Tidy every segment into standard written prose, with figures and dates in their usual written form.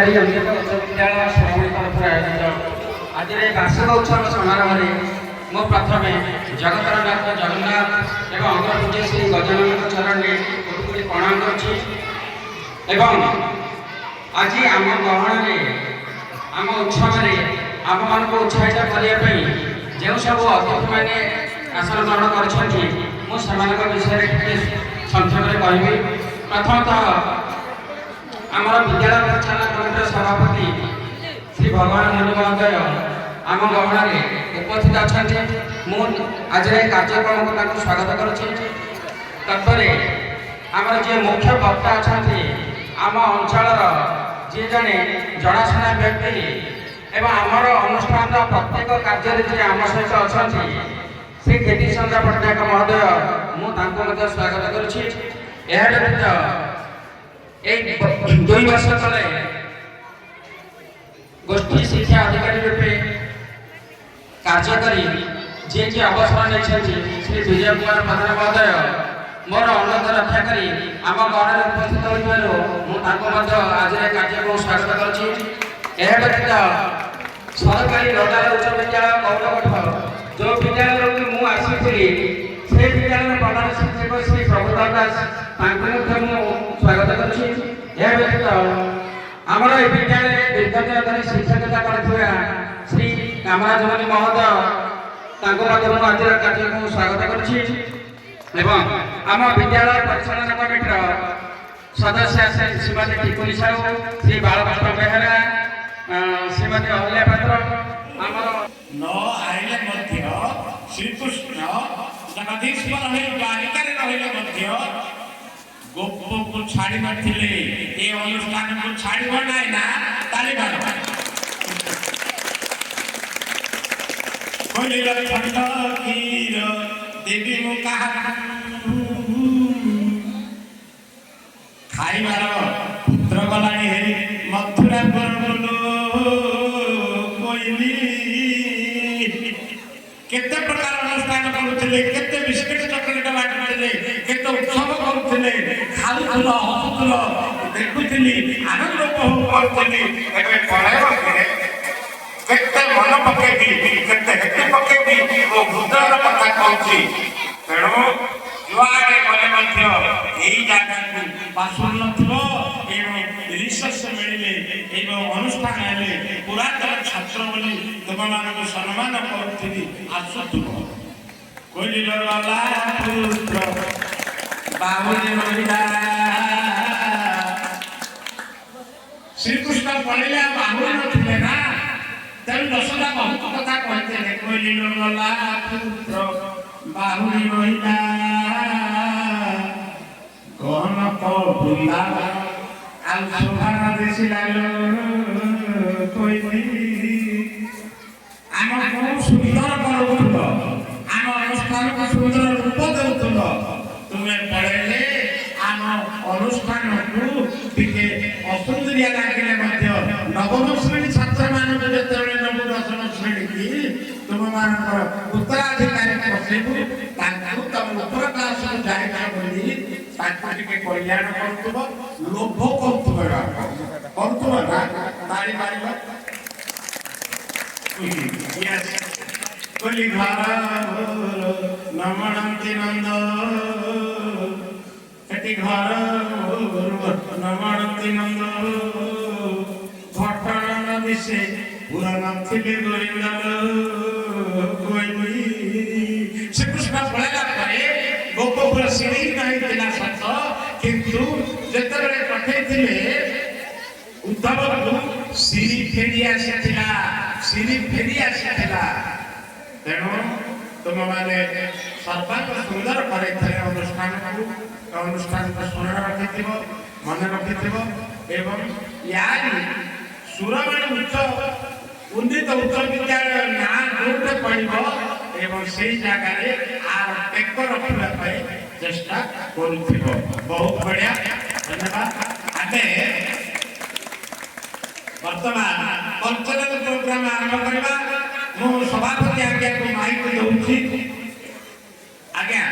सरकारी अंबिका उच्च विद्यालय श्रवणी तरफ आयोजित आज वार्षिक उत्सव समारोह मो प्रथम जगतरनाथ जगन्नाथ एवं अग्रपूज्य श्री गजानन चरण कोटि प्रणाम करुच्ची। आज आम गहन आम उत्सव आम मान उत्साहित करने जो सब अतिथि मैंने आसन ग्रहण कर विषय संक्षेप कहबी। प्रथमतः आम विद्यालय परिचालन कमिटर सभापति श्री भगवान मुनि महोदय आम गहन उपस्थित अच्छा आज कार्यक्रम को स्वागत करुच्ची। तत्पर आम जी मुख्य वक्ता अच्छा आम अंचल जी जड़े जनाशुना व्यक्ति एवं आमर अनुष्ठान प्रत्येक कार्य जी आम सहित अच्छा श्री केटी चंद्र पट्टनायक महोदय मुझे स्वागत करुच्ची। व्यतीत 2 वर्ष तले गोष्ठी शिक्षा अधिकारी रूपे कार्य करी जे कि अवसर नहीं श्री विजय कुमार प्रधान महोदय मोर अनुरोध रक्षा करी आम गहन उपस्थित होता आज कार्यक्रम स्वागत करुच्ची। व्यतीत सरकारी नोडाल उच्च विद्यालय गौरगढ़ जो विद्यालय मुझे आसी से विद्यालय प्रधान शिक्षक श्री प्रभुता दास स्वागत करुच्ची। व्यतीत आमर ए विद्यालय दीर्घदिन धरी शिक्षकता कर श्री कामराज मुनि महोदय आज कार्यक्रम स्वागत करुच्ची। आम विद्यालय परिचालन कमिटर सदस्य श्रीमती टिकुली साहू श्री बालकृष्ण बेहरा श्रीमती अहल्या पात्र आमर न आइले श्रीकृष्ण जगदीश्वर द्वारिकार रही गोप को छाड़ी नथिले ए अनुष्ठान को छाड़ी बनाए ना ताली बाजो कोली खंड कीर देवी मुका खाइबार पुत्र गलानी हेरी मथुरा बोलो कोइली केते प्रकार अनुष्ठान करुले केते बिस्किट चॉकलेट बांटुले केते उत्सव करुले खाउल हसुल देखुली आनंद उपभोग करुली एबे पढ़ाइबा केते मन पकेबी केते हेते पकेबी ओ हृदय कथा कहूची। तेणु जुआड़े गले मध्य एई जागा को पासुल नथिबो एवं रिसर्च मिलिले एवं अनुष्ठान हेले पुरातन छात्र बोली तुमମାନଙ୍କୁ सम्मान କରୁଥିଲି ଆସୁଥିବ କୋଇଲି ଲରଲା ପୁତ୍ର ବାହୁନି ରହିଲା ଶ୍ରୀକୃଷ୍ଣ ପଳିଲା ବାହୁନି ନଥିଲେ ନା ତେଣୁ ଦଶଟା ବହୁତ କଥା କହିଥିଲେ କୋଇଲି ଲରଲା ପୁତ୍ର ବାହୁନି ରହିଲା କହନ କହୁଲା ଆଉ ଶୋଭାନା ଦେଶିଲା କୋଇଲି आम को सुंदर करुल आम अनुष्ठान को सुंदर रूप देउल तुम्हें पढ़े आम अनुष्ठान को टिके असुंदरिया लगे नवम श्रेणी छात्र मान जो नव 10 श्रेणी की तुम मान उत्तराधिकारी पशेबू तुम उत्तर क्लास को जाइना बोली कल्याण करुव लोभ करुव ना ताली मार कोली घर नमणंती नंद कटी घर नमणंती नंद घटन दिशे पुराण थिले गोविंद कोइली श्रीकृष्ण पळेला परे गोपपुर सिरी नहीं थिला सत किंतु जेतरे पठेथिले उद्धव को सिरी फेरी आसीथिला सिरी फेरी आसीथिला। तेणु तुम माने सर्वांग सुंदर करे अनुष्ठान को स्मरण रखिथिब मन रखिथिब एवं यारी सुरमणि उच्च उन्नत उच्च विद्यालय ना जोटे पड़िबो एवं सेही जगह रे आर टेक रखिबा पय चेष्टा करूथिब। बहुत बढ़िया धन्यवाद। आगे वर्तमान कल्चरल प्रोग्राम आरंभ करबा मो सभापति आज्ञा को माइक दउछि आज्ञा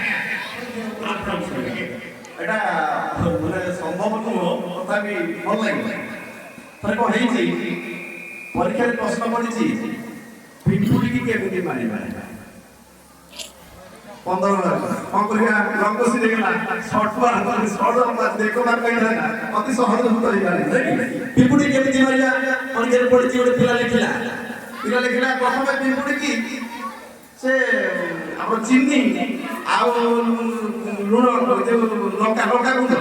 এটা মানে সম্ভব নয় তথাপি ভাল লাগে ଥରେ କ'ଣ ହେଇଛି ପରୀକ୍ଷାରେ ପ୍ରଶ୍ନ ପଡ଼ିଛି ପିମ୍ପୁଡ଼ିକି କେମିତି ମାରିବା 15 କ'ଣ କରିବା ଲଙ୍ଗୋସି ଦେଇଗଲା ଦେଖ ଅତି ସହଜ ପିମ୍ପୁଡ଼ି କେମିତି ମାରିବା ପରୀକ୍ଷାରେ ପଡ଼ିଛି ଗୋଟେ ପିଲା ଲେଖିଲା ପ୍ରଥମେ ପିମ୍ପୁଡ଼ିକି ସେ ଆମର ଚିନି ଆଉ ଲୁଣ ଲଙ୍କା ଗୁଣ୍ଡ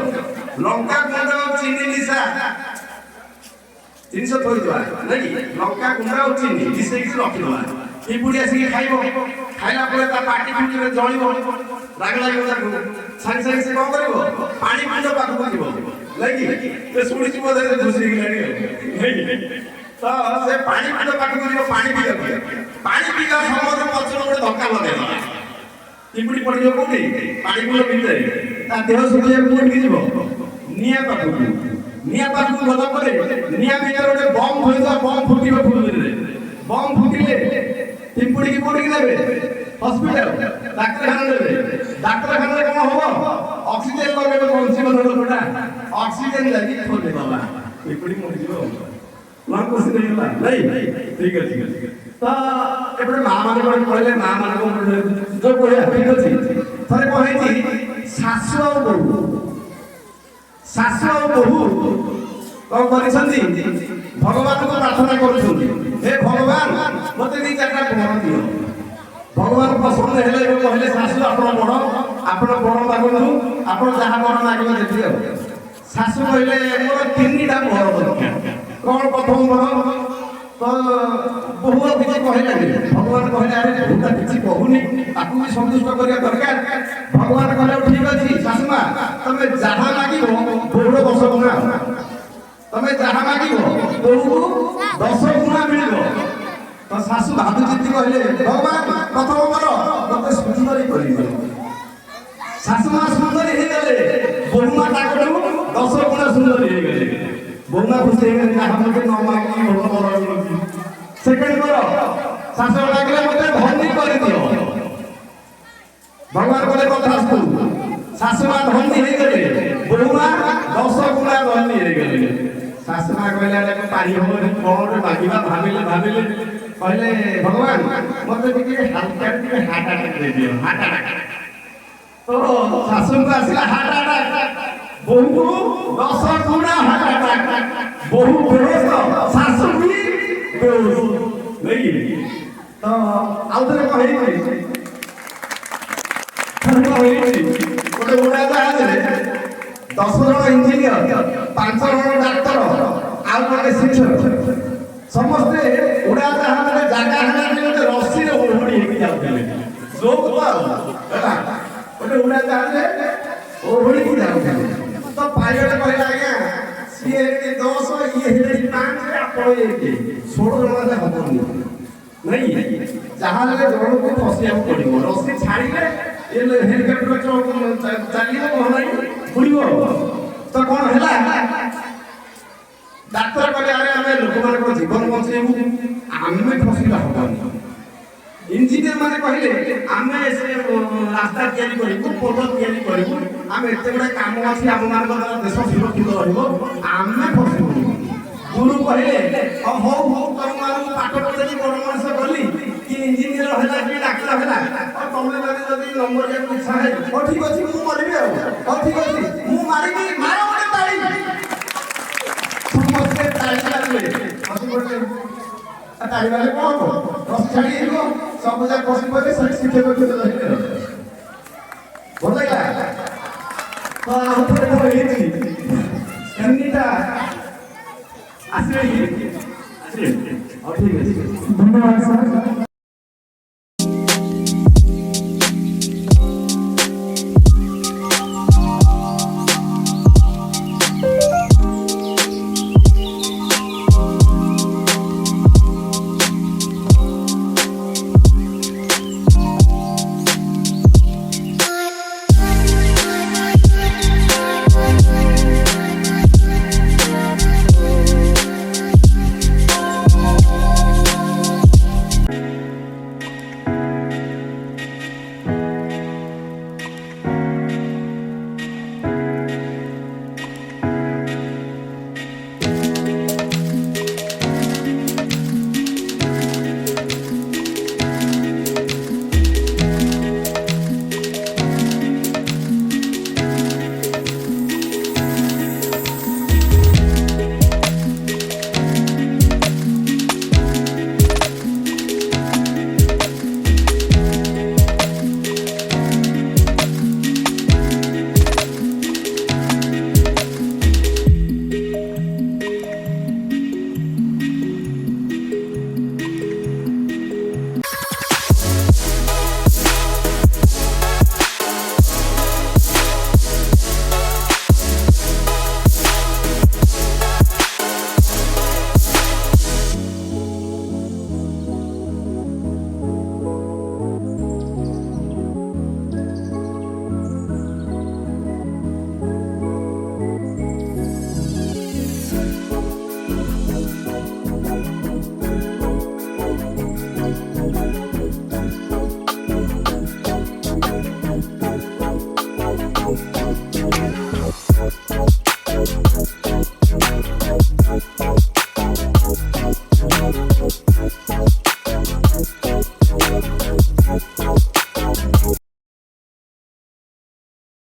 ଚିନି ମିଶା ଜିନିଷ ଥୋଇଦେବା ନାଇଁ ଲଙ୍କା ଗୁଣ୍ଡ ଆଉ ଚିନି ମିଶେଇକି ରଖିଦେବା ପିମ୍ପୁଡ଼ି ଆସିକି ଖାଇଲା ପରେ ତା ପାଟି ଫୁଟିରେ ଜଳିବ ରାଗ ଲାଗିବ ତାକୁ ସାଙ୍ଗେ ସାଙ୍ଗେ ସେ କ'ଣ କରିବ ପାଣି ପିଣ୍ଡ ପାଖକୁ ଯିବ ନାଇଁ ସେ ଶୁଣିଛି ବୋଧେ ଘୁଷି ହେଇଗଲାଣି ତ ସେ ପାଣି ପିଣ୍ଡ ପାଖକୁ ଯିବ ପାଣି ପିଇବା ସମୟରେ ପଛରେ ଗୋଟେ ଧକ୍କା ଲଗେଇଦେଲା ପିମ୍ପୁଡ଼ି ପଡ଼ିଯିବ କୋଉଠି ପାଣି ପିଣ୍ଡ ଭିତରେ ତା ଦେହ ଶୁଖିବାକୁ କୋଉଠିକି ଯିବ ନିଆଁ ପାଖକୁ ଗଲା ପରେ ନିଆଁ ଭିତରେ ଗୋଟେ ବମ୍ ଥୋଇଦେବା ବମ୍ ଫୁଟିବ ଫୁଲୁରେ ବମ୍ ଫୁଟିଲେ ପିମ୍ପୁଡ଼ିକି କୋଉଠିକି ନେବେ ହସ୍ପିଟାଲ ଡାକ୍ତରଖାନା ନେବେ ଡାକ୍ତରଖାନାରେ କ'ଣ ହବ ଅକ୍ସିଜେନ ଲଗେଇବେ ବଞ୍ଚିବ ଲୋକଟା ଅକ୍ସିଜେନ ଲାଗି ଖୋଲିଦେବା ପିମ୍ପୁଡ଼ି ମରିଯିବ ଲଙ୍ଗୋସି ଦେଇଗଲା ନାଇଁ ଠିକ ଅଛି ତ ଏପଟେ ମା ମାନେ କହିଲେ ମା ମାନଙ୍କ ଯୋଉ କହିବା ଠିକ ଅଛି ଥରେ କ'ଣ ହେଇଛି ଶାଶୁ ଆଉ ବୋହୂ କ'ଣ କରିଛନ୍ତି ଭଗବାନଙ୍କୁ ପ୍ରାର୍ଥନା କରୁଛନ୍ତି ହେ ଭଗବାନ ମତେ 2-4ଟା ବର ଦିଅ ଭଗବାନ ପସନ୍ଦ ହେଲେ କହିଲେ ଶାଶୁ ଆପଣ ବଡ଼ ମାଗନ୍ତୁ ଆପଣ ଯାହା ବର ମାଗିବ ଦେବି ଆଉ ଶାଶୁ କହିଲେ ମୋର 3ଟା ବର ଦରକାର କ'ଣ ପ୍ରଥମ ବର ତ ବୋହୂ ଆଉ କିଛି କହିଲାନି ଭଗବାନ କହିଲେ ଆରେ ବୋହୂଟା କିଛି କହୁନି ତାକୁ ବି ସନ୍ତୁଷ୍ଟ କରିବା ଦରକାର ଭଗବାନ କହିଲେ ଠିକ ଅଛି ଶାଶୁ ମା ତମେ ଯାହା ମାଗିବ ବୋହୂର 10 ଗୁଣା ତମେ ଯାହା ମାଗିବ ବୋହୂକୁ 10 ଗୁଣା ମିଳିବ ତ ଶାଶୁ ଭାବୁଚିନ୍ତି କହିଲେ ଭଗବାନ ପ୍ରଥମ ବର ମତେ ସୁନ୍ଦରୀ କରିବେ ଶାଶୁ ମା ସୁନ୍ଦରୀ ହେଇଗଲେ ବୋହୂ ମା ତାଙ୍କଠୁ 10 ଗୁଣା ସୁନ୍ଦରୀ ହେଇଗଲେ ବୋହୂ ମା ଖୁସି ହେଇଗଲେ ଯାହା ମତେ ନ ମାଗିକି ଭଲ ବର ମିଳୁଛି ସେକେଣ୍ଡ ବର ଶାଶୁ ଲାଗିଲେ ମତେ ଧନୀ କରିଦିଅ ଭଗବାନ କହିଲେ କଥାସ୍ତୁ ଶାଶୁ ମା ଧନୀ ହେଇଗଲେ ବୋହୂ ମା 10 ଗୁଣା ଧନୀ ହେଇଗଲେ ଶାଶୁ ମା କହିଲେ ଆରେ ପାରି ହବନି କ'ଣ ମାଗିବା ଭାବିଲେ କହିଲେ ଭଗବାନ ମତେ ଟିକେ ହାଲକା ଟିକେ ହାର୍ଟ ଆଟାକ୍ ଦେଇଦିଅ ହାର୍ଟ ଆଟାକ୍ ତ ଶାଶୁଙ୍କୁ ଆସିଲା ହାର୍ଟ ଆଟାକ୍ ବୋହୂକୁ 10 ଗୁଣା ହାର୍ଟ ଆଟାକ୍ ବୋହୂ ବେହୋସ ଶାଶୁ ବି ବେହୋସ ନାଇଁ ତ ଆଉ ଥରେ କ'ଣ ହେଇଛି ଗୋଟେ ଉଡ଼ାଜାହାଜରେ 10 ଜଣ ଇଞ୍ଜିନିୟର 5 ଜଣ ଡାକ୍ତର ଆଉ ଗୋଟେ ଶିକ୍ଷକ ସମସ୍ତେ ଉଡ଼ାଜାହାଜରେ ଜାଗା ହେଲାନି ଗୋଟେ ରସିରେ ଓହଳି ହେଇକି ଯାଉଥିଲେ ଯୋଗ ହେଲା ଗୋଟେ ଉଡ଼ାଜାହାଜରେ ଓହଳିକି ଯାଉଥିଲେ ତ ପାଇଲଟ କହିଲା ଆଜ୍ଞା ସିଏ 10 ଇଏ ହେଲେ 5 ଆପଣ 16 ଜଣ ହବନି ନାଇଁ ଯାହାହେଲେ ଜଣକୁ ଫସିବାକୁ ପଡ଼ିବ ରସି ଛାଡ଼ିଲେ ହେଲିକପ୍ଟର ଚାଲିବ ନାହିଁ ଉଡ଼ିବ ତ କ'ଣ ହେଲା ଡାକ୍ତର କହିଲେ ଆରେ ଆମେ ଲୋକମାନଙ୍କର ଜୀବନ ବଞ୍ଚେଇବୁ ଆମେ ଫସିଲେ ହବନି ଇଞ୍ଜିନିୟର ମାନେ କହିଲେ ଆମେ ସେ ରାସ୍ତା ତିଆରି କରିବୁ ପୋଲ ତିଆରି କରିବୁ ଆମେ ଏତେ ଗୁଡ଼େ କାମ ଅଛି ଆମମାନଙ୍କର ଦେଶ ସୁରକ୍ଷିତ ରହିବ ଆମେ ଫସିବୁନି ଗୁରୁ କହିଲେ ହଉ ତମମାନଙ୍କୁ ପାଠ ପଢ଼େଇକି ବଡ଼ ମଣିଷ କଲି କି ଇଞ୍ଜିନିୟର ହେଲା କି ଡାକ୍ତର ହେଲା ତମେ ମାନେ ଯଦି ନମ୍ବର ଯିବାକୁ ଇଚ୍ଛା ହୁଏ ହଉ ଠିକ ଅଛି ମୁଁ କରିବି ଆଉ ହଉ ଠିକ ଅଛି ମୁଁ ମାରିବି ମାର ଗୋଟେ ତାଳି ସମସ୍ତେ ତାଳି ମାରିଲେ ତାଳି ମାରିଲେ କ'ଣ ହବ ରସି ଛାଡ଼ି ହେଇଯିବ ସବୁ ଯାକ ବସି ପଡ଼ିଲେ ସେ ଶିକ୍ଷକ ରହିଲେ ଭଲ ଲାଗିଲା ତ ଆଉ ଥରେ କ'ଣ ହେଇଛି 3ଟା ଆସିବେ ହଉ ଠିକ ଅଛି ଧନ୍ୟବାଦ ସାର୍